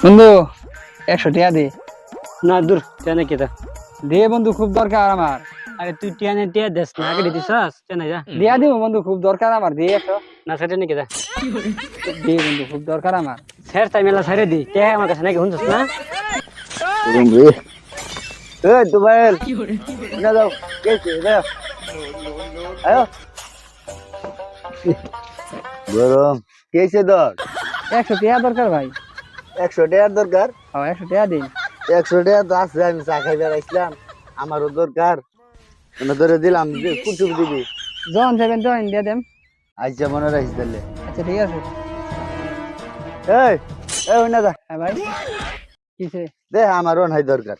বন্ধু 100 টাকা দে। না দূর টেনে কেটা। দে বন্ধু, খুব দরকার আমার। আরে তুই টেনে টিয়া দেস না, আগে দিছিস টেনে যা। দিয়া দিব বন্ধু, খুব দরকার আমার, দে 100। না সেটা নিয়ে কেটা। দে বন্ধু, খুব দরকার আমার। স্যার তাই মেলা ছেড়ে দি, কে আমার কাছে নাকি শুনছিস না? তুফাইল না যাও কেছে যাও আয়ো গরম কেছে দর 100 টাকা দরকার ভাই। 100 টাকার দরকার। 100 টাকা দিন। 100 টাকা তো আছে, আমি চা খাইতে আসলাম, আমারও দরকার। মনে ধরে দিলাম, কুচুপ দিবি। যখন যাবেন তখন দিয়ে দেন। আচ্ছা মনে রাখিস তাহলে। আচ্ছা ঠিক আছে। এই এই না যা হ্যাঁ ভাই, কিসে? দে, আমারও নাই দরকার।